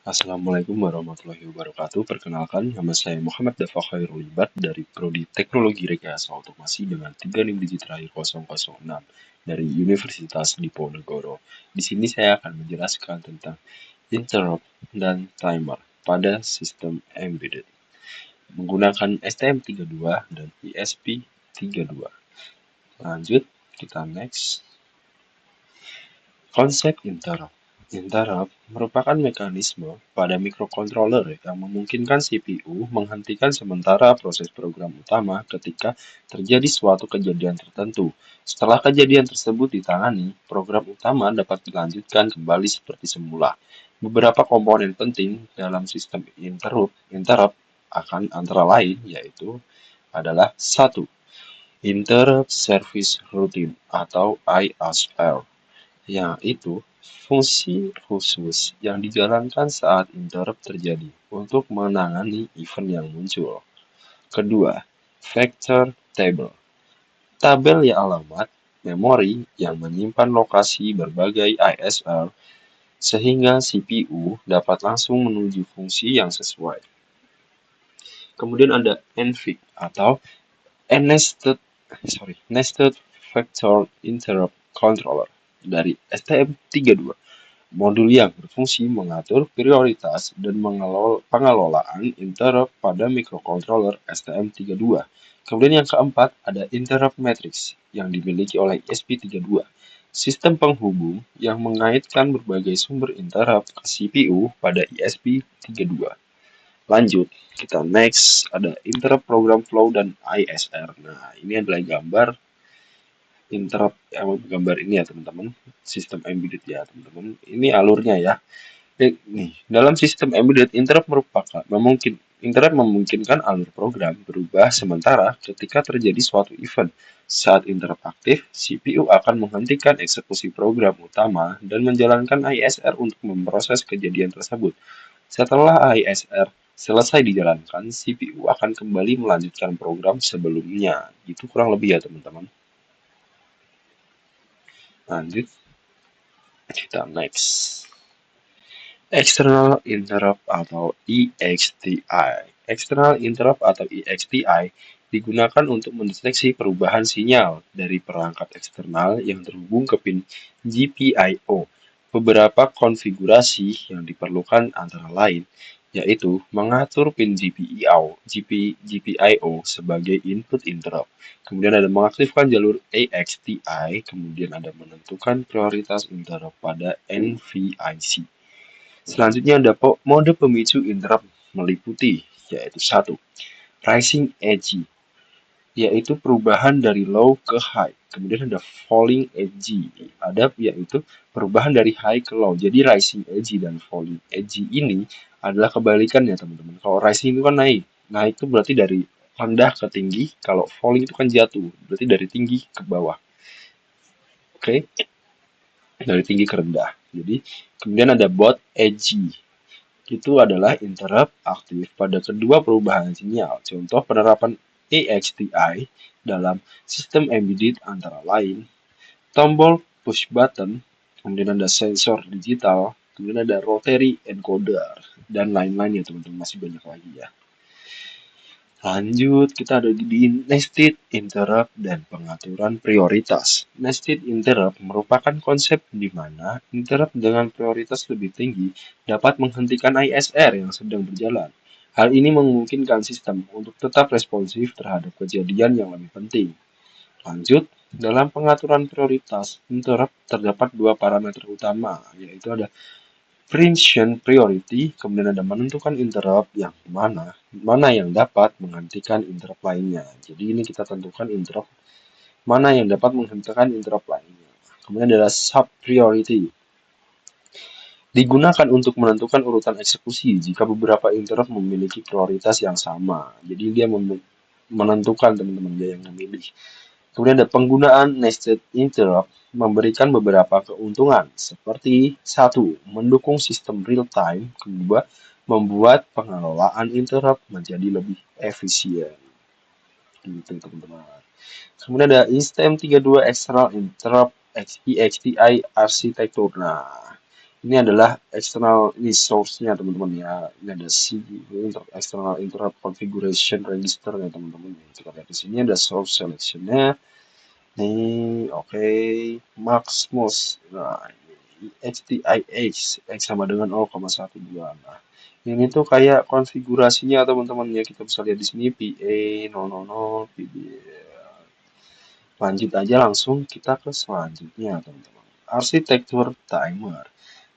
Assalamualaikum warahmatullahi wabarakatuh. Perkenalkan, nama saya Muhammad Dafa Khairul Ibad dari Prodi Teknologi Rekayasa Otomasi dengan 3 NIM digit terakhir 006 dari Universitas Diponegoro. Di sini saya akan menjelaskan tentang interrupt dan timer pada sistem embedded menggunakan STM32 dan ESP32. Lanjut, kita next. Konsep interrupt. Interrupt merupakan mekanisme pada mikrokontroler yang memungkinkan CPU menghentikan sementara proses program utama ketika terjadi suatu kejadian tertentu. Setelah kejadian tersebut ditangani, program utama dapat dilanjutkan kembali seperti semula. Beberapa komponen penting dalam sistem interrupt akan antara lain yaitu adalah 1. Interrupt Service Routine atau ISR, yaitu fungsi khusus yang dijalankan saat interrupt terjadi untuk menangani event yang muncul. Kedua, vector table. Tabel alamat memori yang menyimpan lokasi berbagai ISR sehingga CPU dapat langsung menuju fungsi yang sesuai. Kemudian ada NVIC atau Nested Vector Interrupt Controller dari STM32. Modul yang berfungsi mengatur prioritas dan pengelolaan interrupt pada mikrokontroler STM32. Kemudian yang keempat ada interrupt matrix yang dimiliki oleh ESP32. Sistem penghubung yang mengaitkan berbagai sumber interrupt ke CPU pada ESP32. Lanjut, kita next ada interrupt program flow dan ISR. Nah, ini adalah gambar interrupt gambar ini ya teman-teman, sistem embedded ya teman-teman. Ini alurnya ya. Nih, dalam sistem embedded interrupt memungkinkan alur program berubah sementara ketika terjadi suatu event. Saat interrupt aktif, CPU akan menghentikan eksekusi program utama dan menjalankan ISR untuk memproses kejadian tersebut. Setelah ISR selesai dijalankan, CPU akan kembali melanjutkan program sebelumnya. Itu kurang lebih ya teman-teman. Lanjut, kita next. External Interrupt atau EXTI. External Interrupt atau EXTI digunakan untuk mendeteksi perubahan sinyal dari perangkat eksternal yang terhubung ke pin GPIO. Beberapa konfigurasi yang diperlukan antara lain yaitu mengatur pin GPIO sebagai input interrupt. Kemudian ada mengaktifkan jalur AXTI, kemudian ada menentukan prioritas interrupt pada NVIC. Selanjutnya ada mode pemicu interrupt meliputi, yaitu 1. Rising edge, yaitu perubahan dari low ke high. Kemudian ada falling edge, yaitu perubahan dari high ke low. Jadi rising edge dan falling edge ini adalah kebalikannya teman-teman. Kalau rising itu kan naik. Naik itu berarti dari rendah ke tinggi. Kalau falling itu kan jatuh. Berarti dari tinggi ke bawah. Oke. Dari tinggi ke rendah. Jadi kemudian ada both edge. Itu adalah interrupt aktif pada kedua perubahan sinyal. Contoh penerapan AXTI dalam sistem embedded antara lain tombol push button, kemudian ada sensor digital, kemudian ada rotary encoder, dan lain-lain ya teman-teman, masih banyak lagi ya. Lanjut, kita ada di nested interrupt dan pengaturan prioritas. Nested interrupt merupakan konsep di mana interrupt dengan prioritas lebih tinggi dapat menghentikan ISR yang sedang berjalan. Hal ini memungkinkan sistem untuk tetap responsif terhadap kejadian yang lebih penting. Lanjut, dalam pengaturan prioritas interrupt terdapat dua parameter utama, yaitu ada preemption priority, kemudian ada menentukan interrupt yang mana yang dapat menghentikan interrupt lainnya. Jadi ini kita tentukan interrupt mana yang dapat menghentikan interrupt lainnya. Kemudian ada sub priority. Digunakan untuk menentukan urutan eksekusi jika beberapa interrupt memiliki prioritas yang sama. Jadi dia menentukan teman-teman dia yang memilih. Kemudian ada penggunaan nested interrupt memberikan beberapa keuntungan seperti 1. Mendukung sistem real time, kedua membuat pengelolaan interrupt menjadi lebih efisien. Gitu teman-teman. Kemudian ada STM32 External Interrupt EXTI arsitektur. Nah, Ini adalah external ini source-nya teman-teman ya. Ini ada external interrupt configuration register ya teman-teman. Kita lihat di sini ada source selection-nya. Nih, oke, Maximus. Nah, ini HTIH X sama dengan 0,12. Nah, ini tuh kayak konfigurasinya teman-teman ya. Kita bisa lihat di sini PA000, PB. Lanjut aja langsung kita ke selanjutnya teman-teman. Arsitektur timer.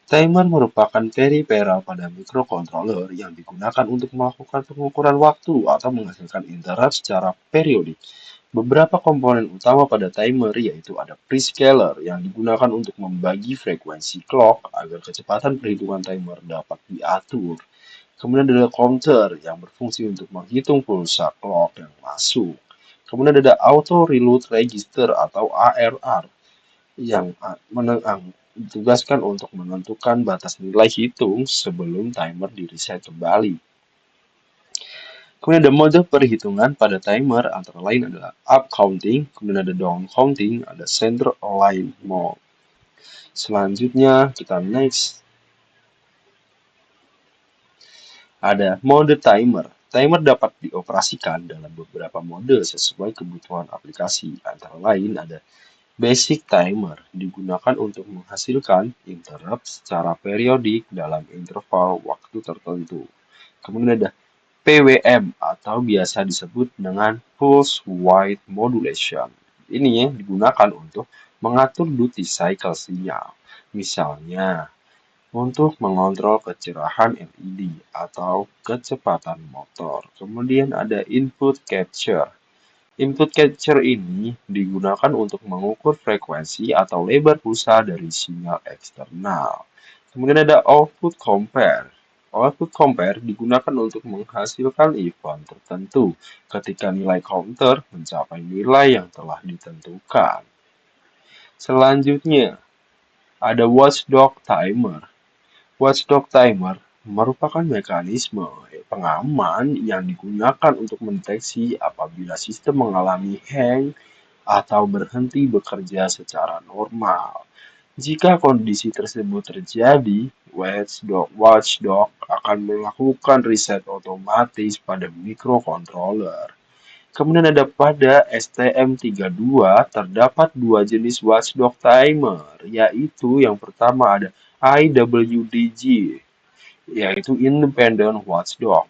Timer merupakan peripheral pada microcontroller yang digunakan untuk melakukan pengukuran waktu atau menghasilkan interrupt secara periodik. Beberapa komponen utama pada timer yaitu ada prescaler yang digunakan untuk membagi frekuensi clock agar kecepatan perhitungan timer dapat diatur. Kemudian ada counter yang berfungsi untuk menghitung pulsa clock yang masuk. Kemudian ada auto reload register atau ARR yang ditugaskan untuk menentukan batas nilai hitung sebelum timer di reset kembali. Kemudian ada mode perhitungan pada timer antara lain adalah up counting, kemudian ada down counting, ada center align mode. Selanjutnya kita next. Ada mode timer. Timer dapat dioperasikan dalam beberapa mode sesuai kebutuhan aplikasi. Antara lain ada basic timer digunakan untuk menghasilkan interrupt secara periodik dalam interval waktu tertentu. Kemudian ada PWM atau biasa disebut dengan pulse width modulation. Ini ya digunakan untuk mengatur duty cycle sinyal. Misalnya untuk mengontrol kecerahan LED atau kecepatan motor. Kemudian ada input capture. Input capture ini digunakan untuk mengukur frekuensi atau lebar pulsa dari sinyal eksternal. Kemudian ada output compare. Output compare digunakan untuk menghasilkan event tertentu ketika nilai counter mencapai nilai yang telah ditentukan. Selanjutnya, ada watchdog timer. Watchdog timer merupakan mekanisme pengaman yang digunakan untuk mendeteksi apabila sistem mengalami hang atau berhenti bekerja secara normal. Jika kondisi tersebut terjadi, watchdog akan melakukan reset otomatis pada microcontroller. Kemudian ada pada STM32 terdapat dua jenis watchdog timer, yaitu yang pertama ada IWDG, yaitu Independent Watchdog.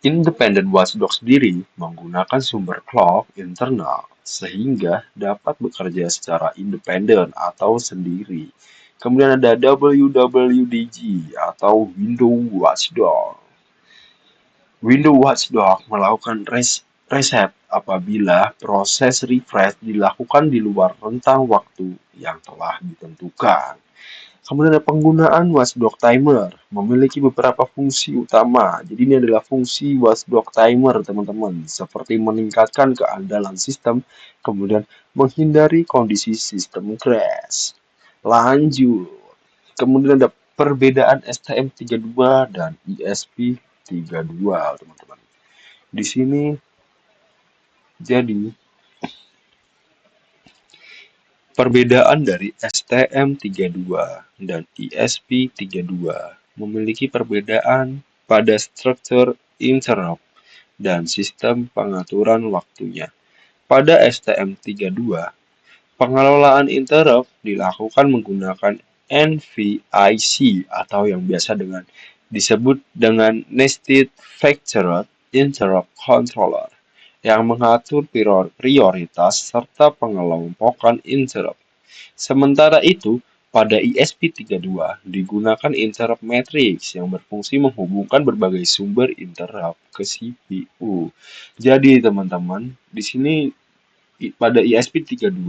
Independent Watchdog sendiri menggunakan sumber clock internal sehingga dapat bekerja secara independen atau sendiri. Kemudian ada WWDG atau Window Watchdog. Window Watchdog melakukan reset apabila proses refresh dilakukan di luar rentang waktu yang telah ditentukan. Kemudian ada penggunaan watchdog timer memiliki beberapa fungsi utama. Jadi ini adalah fungsi watchdog timer teman-teman, seperti meningkatkan keandalan sistem, kemudian menghindari kondisi sistem crash. Lanjut. Kemudian ada perbedaan STM32 dan ESP32 teman-teman. Di sini jadi perbedaan dari STM32 dan ESP32 memiliki perbedaan pada struktur interrupt dan sistem pengaturan waktunya. Pada STM32, pengelolaan interrupt dilakukan menggunakan NVIC atau yang biasa disebut dengan Nested Vectored Interrupt Controller yang mengatur prioritas serta pengelompokan interrupt. Sementara itu, pada ESP32 digunakan interrupt matrix yang berfungsi menghubungkan berbagai sumber interrupt ke CPU. Jadi teman-teman, di sini pada ESP32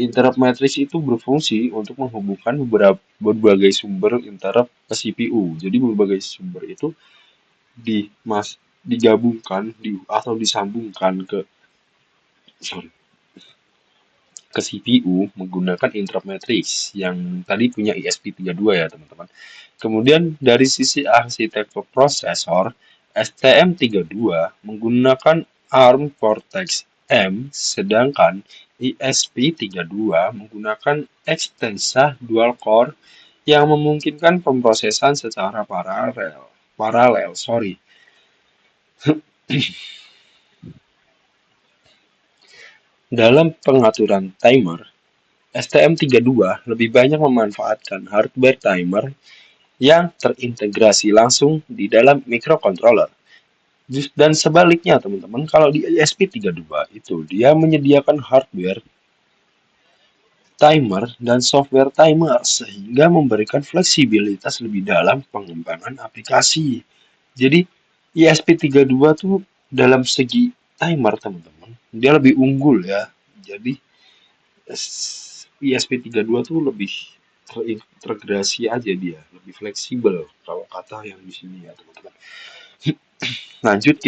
interrupt matrix itu berfungsi untuk menghubungkan berbagai sumber interrupt ke CPU. Jadi berbagai sumber itu digabungkan atau disambungkan ke CPU menggunakan interrupt matrix yang tadi punya ESP32 ya teman-teman. Kemudian dari sisi arsitektur prosesor, STM32 menggunakan ARM Cortex sedangkan ESP32 menggunakan ekstensa dual core yang memungkinkan pemrosesan secara paralel. Dalam pengaturan timer, STM32 lebih banyak memanfaatkan hardware timer yang terintegrasi langsung di dalam microcontroller. Dan sebaliknya teman-teman, kalau di ESP32 itu dia menyediakan hardware timer dan software timer sehingga memberikan fleksibilitas lebih dalam pengembangan aplikasi. Jadi ESP32 tuh dalam segi timer teman-teman, dia lebih unggul ya. Jadi ESP32 tuh lebih terintegrasi aja, dia lebih fleksibel kalau kata yang di sini ya teman-teman. Lanjut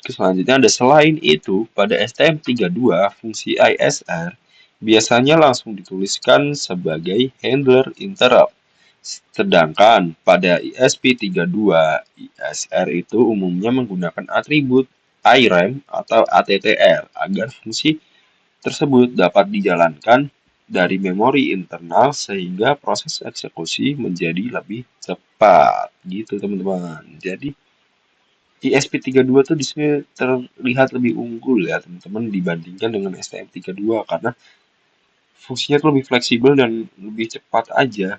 ke selanjutnya, ada selain itu pada STM32 fungsi ISR biasanya langsung dituliskan sebagai handler interrupt. Sedangkan pada ESP32, ISR itu umumnya menggunakan atribut IREM atau ATTR agar fungsi tersebut dapat dijalankan dari memori internal sehingga proses eksekusi menjadi lebih cepat. Gitu teman-teman. Jadi ISP32 tuh di sini terlihat lebih unggul ya teman-teman dibandingkan dengan STM32 karena fungsinya tuh lebih fleksibel dan lebih cepat aja.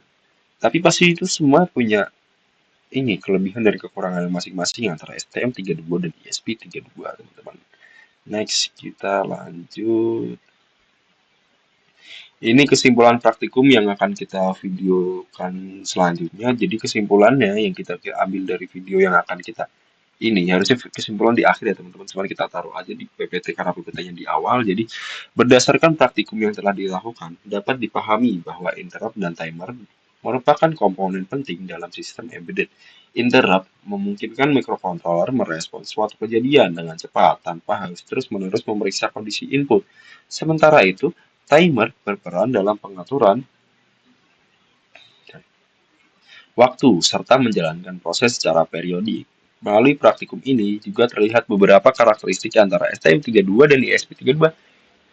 Tapi pasti itu semua punya ini kelebihan dan kekurangan masing-masing antara STM32 dan ISP32 teman-teman. Next kita lanjut. Ini kesimpulan praktikum yang akan kita videokan selanjutnya. Jadi kesimpulannya yang kita ambil dari video yang akan kita ini harusnya kesimpulan di akhir ya teman-teman. Cuma kita taruh aja di PPT karena PPT-nya di awal. Jadi berdasarkan praktikum yang telah dilakukan, dapat dipahami bahwa interrupt dan timer merupakan komponen penting dalam sistem embedded. Interrupt memungkinkan microcontroller merespons suatu kejadian dengan cepat tanpa harus terus-menerus memeriksa kondisi input. Sementara itu, timer berperan dalam pengaturan waktu serta menjalankan proses secara periodik. Melalui praktikum ini juga terlihat beberapa karakteristik antara STM32 dan ISP32.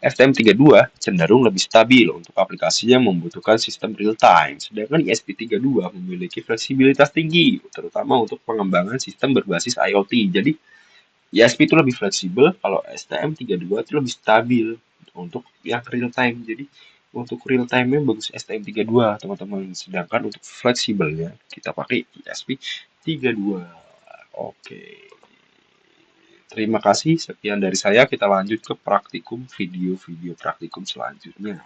STM32 cenderung lebih stabil untuk aplikasi yang membutuhkan sistem real time, sedangkan ISP32 memiliki fleksibilitas tinggi, terutama untuk pengembangan sistem berbasis IoT. Jadi ISP itu lebih fleksibel, kalau STM32 itu lebih stabil untuk yang real time. Jadi untuk real time-nya bagus STM32 teman-teman, sedangkan untuk fleksibelnya kita pakai ISP32. Oke. Terima kasih, sekian dari saya. Kita lanjut ke praktikum, video-video praktikum selanjutnya.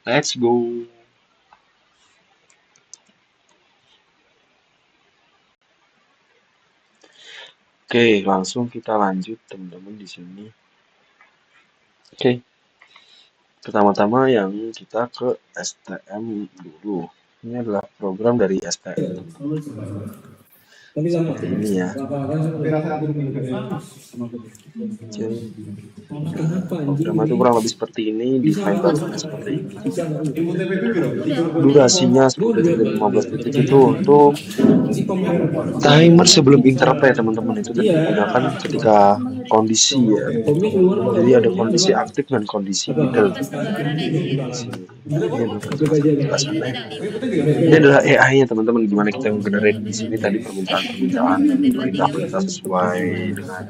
Let's go. Oke, langsung kita lanjut teman-teman di sini. Oke. Pertama-tama yang kita ke STM dulu. Ini adalah program dari STM. Seperti ini ya. Jadi, program itu kurang lebih seperti ini, define timernya seperti ini. Durasinya 10 detik dan 15 detik itu untuk timer sebelum interrupt ya teman-teman, itu digunakan ketika kondisi ya. Jadi ada kondisi aktif dan kondisi idle. Ini adalah penjelasannya. Ini adalah AI-nya teman-teman, gimana kita ngegenerate di sini tadi permintaan-permintaan dan perintah-perintah sesuai dengan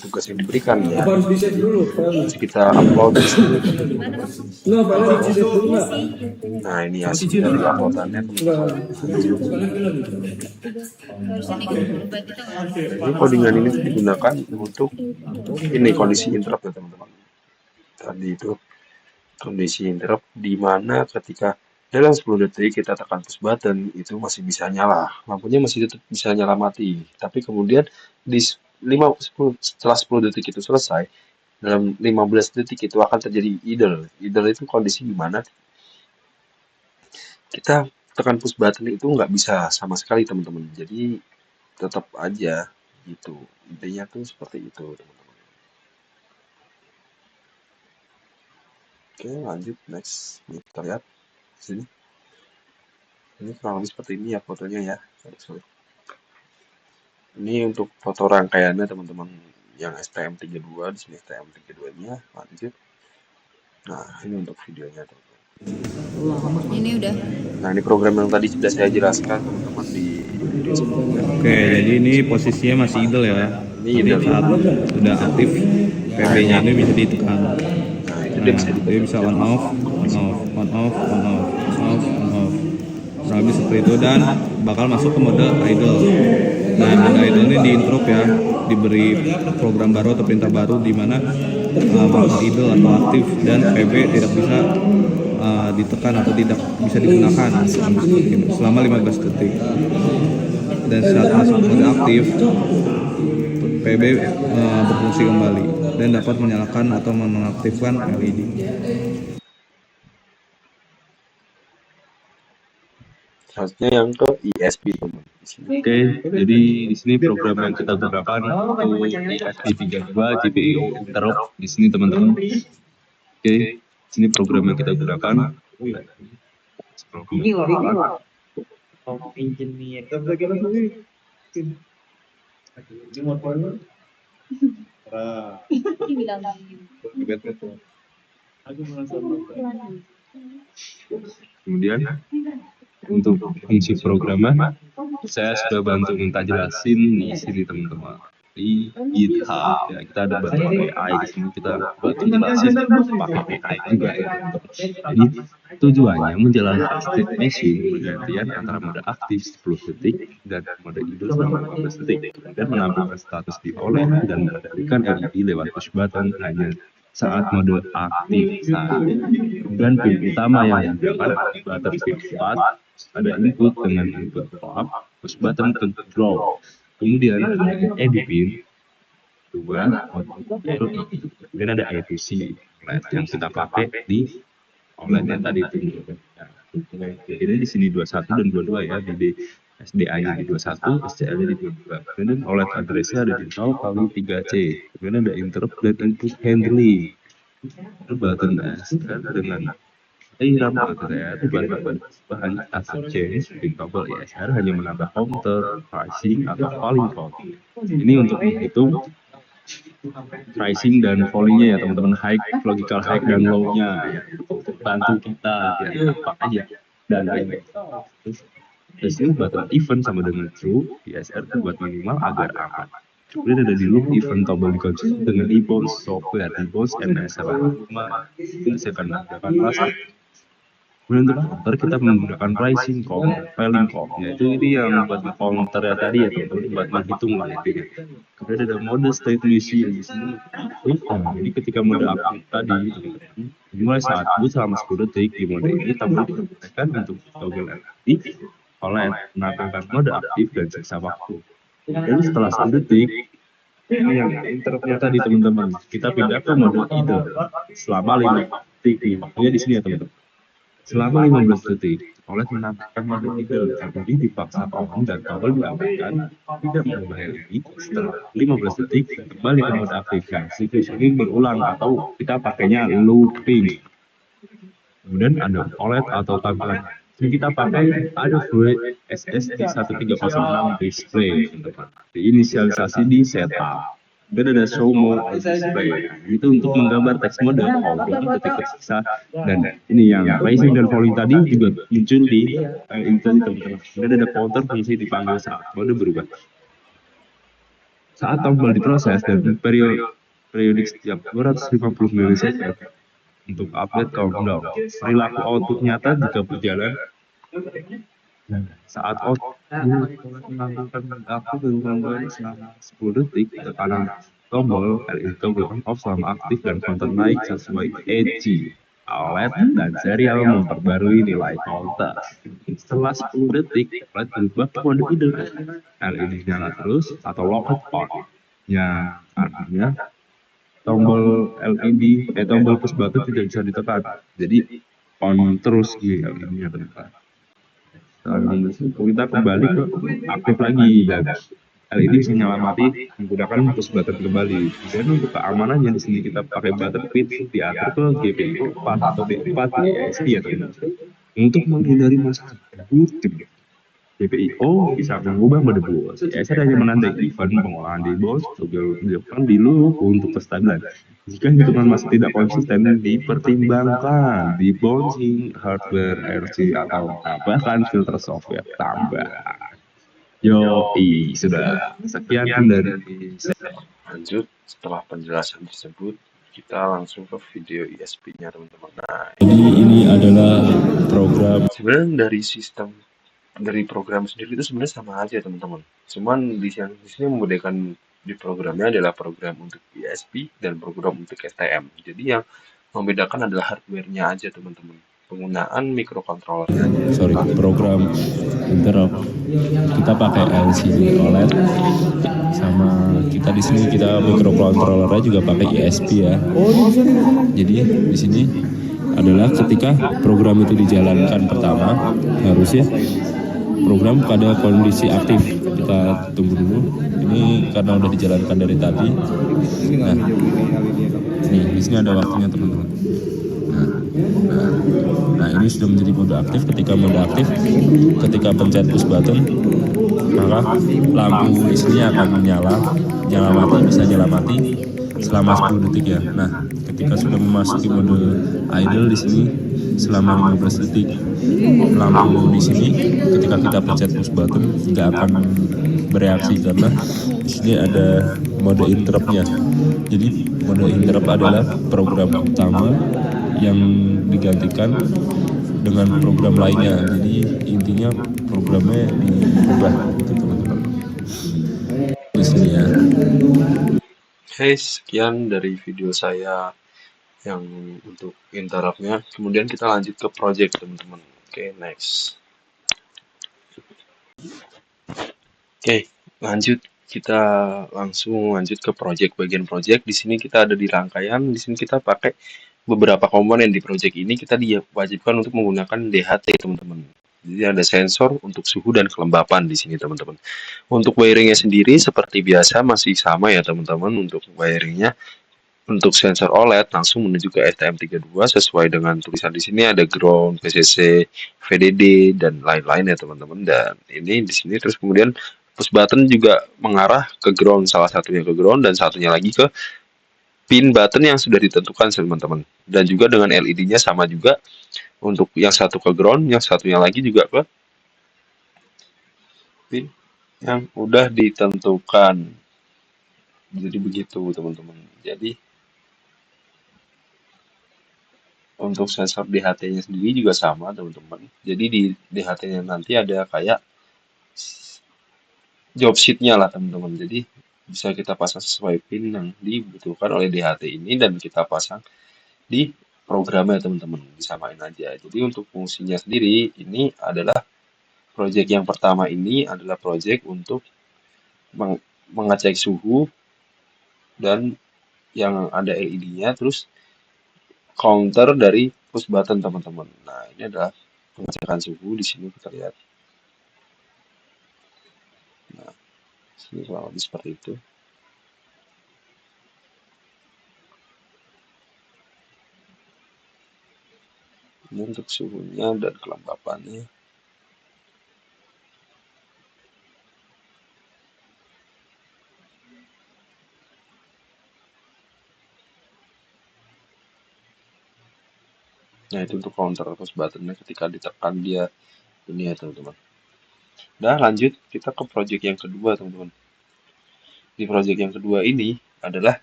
tugas yang diberikan ya. Jadi kita upload di sini. Nah ini hasil dari uploadannya teman-teman. Ini codingan ini tuh digunakan untuk ini kondisi interrupt ya teman-teman. Tadi itu kondisi interrupt di mana ketika dalam 10 detik kita tekan push button itu masih bisa nyala, lampunya masih tetap bisa nyala mati. Tapi kemudian di 10, setelah 10 detik itu selesai, dalam 15 detik itu akan terjadi idle. Idle itu kondisi di mana kita tekan push button itu nggak bisa sama sekali teman-teman. Jadi tetap aja gitu. Intinya tuh seperti itu teman-teman. Oke, lanjut next. Ini kita lihat sini. Ini kurang lebih seperti ini ya fotonya ya. Sorry. Ini untuk foto rangkaiannya teman-teman. yang STM32, di sini STM32-nya lanjut. Nah, ini untuk videonya teman-teman. Ini udah. Nah, ini program yang tadi sudah saya jelaskan teman-teman di video sebelumnya. Oke, jadi ini posisinya masih idle ya. Ini Nanti idle. saat sudah aktif PB-nya ini bisa ditekan. Nah, itu dia bisa Dia bisa on off, on off, on off, on off, on off, on off. Kurang lebih seperti itu dan bakal masuk ke mode idle. Nah, mode idle ini diinterrupt ya, diberi program baru atau perintah baru di mana mode idle atau aktif dan PB tidak bisa ditekan atau tidak bisa digunakan selama 15 detik. Dan saat masuk mode aktif, PB berfungsi kembali dan dapat menyalakan atau menonaktifkan LED. Selanjutnya yang ke ESP teman. Oke, jadi di sini program yang kita gunakan untuk ESP32 GPIO interrupt di sini teman-teman. Oke, sini program yang kita gunakan. Ini loh. Engineer. Kemudian untuk fungsi programnya saya sudah bantu minta jelasin di sini teman-teman di GitHub ya, kita ada bantuan AI di sini, kita bantu jelasin pakai AI juga ya teman-teman. Jadi tujuannya menjalankan state machine pergantian antara mode aktif 10 detik dan mode idle selama 15 detik dan menampilkan status di OLED dan mengendalikan LED lewat push button hanya saat mode aktif. Nah, dan pin utama yang digunakan adalah button pin 4, ada input dengan input up, push button control. Kemudian edit pin 2, kemudian ada I2C LED yang kita pakai di OLED yang tadi itu. Jadi di sini 21 dan 22 ya, di SDA-nya di 21, SCL-nya di 22. Kemudian OLED address-nya ada di 0 kali 3C. Kemudian ada interrupt dan input handling. Itu button SR dengan RAM baterai bahan asset change pin tombol ISR hanya menambah counter, pricing atau falling point. Ini untuk menghitung pricing dan fallingnya ya teman-teman, high, logical high dan low-nya ya, untuk bantu kita ya apa aja dan lain-lain. Terus ini button event sama dengan true, ISR buat minimal agar aman. Kemudian ada di loop event tombol dikonsumsi dengan e-bounce software, e-bounce MS ini saya akan menggunakan rasa. Kemudian untuk counter kita menggunakan pricing com, filing com, yaitu ini yang buat counter ya tadi ya teman-teman, buat menghitung lah itu. Kemudian ada mode state machine di sini. Jadi ketika mode aktif tadi dimulai saat boot selama 10 detik, di mode ini tombol digunakan untuk toggle LED oleh menampilkan mode aktif dan sisa waktu. Jadi setelah 10 detik ini yang interruptnya tadi teman-teman, kita pindah ke mode idle selama 5 detik. Ini di sini ya teman-teman. Selama 15 detik, OLED menampilkan mode idle, jadi dipaksa on dan tombol diabaikan, tidak mengubah LED. Setelah 15 detik, kembali ke mode aktif. Nah, siklus ini berulang atau kita pakainya looping. Kemudian ada OLED atau tampilan. Jadi kita pakai ada SSD 1306 display, teman-teman. Diinisialisasi di setup. Dan ada show mode display. Itu untuk menggambar teks mode kalau ketika tersisa. Dan ini yang rising dan falling tadi juga muncul di teman-teman. Dan ada counter fungsi dipanggil saat mode berubah. Saat tombol diproses dan periodik setiap 250 milisecond untuk update countdown. Perilaku output nyata jika berjalan saat output menampilkan aktif dan tombol selama 10 detik, tekanan tombol LED tombol on off selama aktif dan counter naik sesuai edge OLED dan serial memperbarui nilai counter. Setelah 10 detik, OLED berubah ke mode idle. LED nyala terus atau locked on, yang artinya tombol LED tombol push button tidak bisa ditekan, jadi on terus di LED-nya teman-teman. Kita kembali ke aktif lagi dan LED bisa nyala mati menggunakan push button kembali. Dan untuk keamanannya di sini kita pakai button pin diatur ke GPIO 4 atau B4 di ESP ya teman-teman, untuk menghindari masalah booting. GPIO bisa mengubah mode bus. ESR hanya menandai event pengolahan di bus untuk dilakukan di loop untuk kestabilan. Jika hitungan masih tidak konsisten, dipertimbangkan debouncing hardware RC atau bahkan filter software tambah. Sudah. Sekian dari Lanjut, setelah penjelasan tersebut, kita langsung ke video ISP-nya teman-teman. Nah, Jadi ini adalah program sebenarnya dari program sendiri itu sebenarnya sama aja teman-teman. Cuman di sini membedakan di programnya adalah program untuk ISP dan program untuk STM. Jadi yang membedakan adalah hardware-nya aja teman-teman. Penggunaan microcontroller-nya aja. program interrupt. Kita pakai LCD OLED sama kita di sini kita microcontrollernya juga pakai ISP ya. Jadi di sini adalah ketika program itu dijalankan pertama harusnya program pada kondisi aktif. Kita tunggu dulu. Ini karena udah dijalankan dari tadi. Nah, di sini ada waktunya teman-teman. Nah, ini sudah menjadi mode aktif. Ketika mode aktif, ketika pencet push button, maka lampu di sini akan nyala mati, bisa nyala mati selama 10 detik ya. Nah, ketika sudah memasuki mode idle di sini selama 15 detik, lampu di sini ketika kita pencet push button nggak akan bereaksi karena di sini ada mode interrupt-nya. Jadi mode interrupt adalah program utama yang digantikan dengan program lainnya. Jadi intinya programnya diubah gitu teman-teman. Di sini ya. Oke, sekian dari video saya yang untuk interrupt-nya. Kemudian kita lanjut ke project teman-teman. Oke, next. Oke, lanjut. Kita langsung lanjut ke bagian project. Di sini kita ada di rangkaian. Di sini kita pakai beberapa komponen di project ini. Kita diwajibkan untuk menggunakan DHT teman-teman. Jadi ada sensor untuk suhu dan kelembapan di sini teman-teman. Untuk wiringnya sendiri seperti biasa masih sama ya teman-teman. Untuk wiringnya, untuk sensor OLED langsung menuju ke STM32 sesuai dengan tulisan di sini ada ground, PCC, VDD dan lain-lain ya teman-teman. Dan ini di sini terus kemudian push button juga mengarah ke ground, salah satunya ke ground dan satunya lagi ke pin button yang sudah ditentukan teman-teman. Dan juga dengan LED-nya sama juga, untuk yang satu ke ground, yang satunya lagi juga ke pin yang udah ditentukan. Jadi begitu teman-teman. Jadi untuk sensor DHT-nya sendiri juga sama teman-teman. Jadi di DHT-nya nanti ada kayak job sheet-nya lah teman-teman. Jadi bisa kita pasang sesuai pin yang dibutuhkan oleh DHT ini dan kita pasang di programnya teman-teman. Disamain aja. Jadi untuk fungsinya sendiri ini adalah project yang pertama ini adalah project untuk mengecek suhu dan yang ada LED-nya terus counter dari push button teman-teman. Nah, ini adalah pengecekan suhu di sini kita lihat. Nah, sini kurang lebih seperti itu. Ini untuk suhunya dan kelembapannya. Nah, itu untuk counter push buttonnya ketika ditekan dia ini ya teman-teman. Nah, lanjut kita ke project yang kedua teman-teman. Di project yang kedua ini adalah,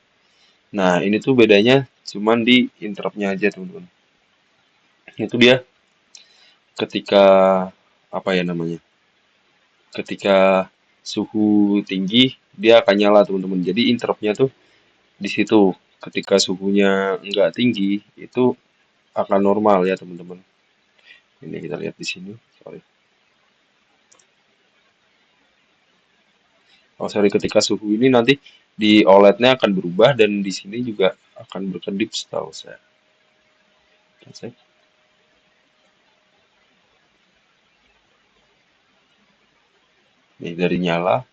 nah ini tuh bedanya cuman di interrupt-nya aja teman-teman. Itu dia ketika apa ya namanya? Ketika suhu tinggi dia akan nyala teman-teman. Jadi interrupt-nya tuh di situ. Ketika suhunya enggak tinggi itu akan normal ya teman-teman. Ini kita lihat di sini. Ketika suhu ini nanti di OLED-nya akan berubah dan di sini juga akan berkedip setahu saya. Nih dari nyala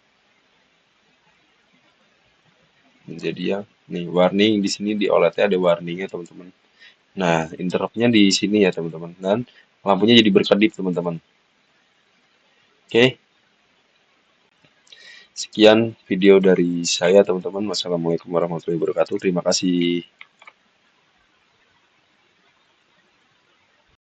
menjadi yang nih warning di sini di OLED-nya ada warningnya teman-teman. Nah, interrupt-nya di sini ya teman-teman dan lampunya jadi berkedip teman-teman. Oke, sekian video dari saya teman-teman. Wassalamualaikum warahmatullahi wabarakatuh. Terima kasih.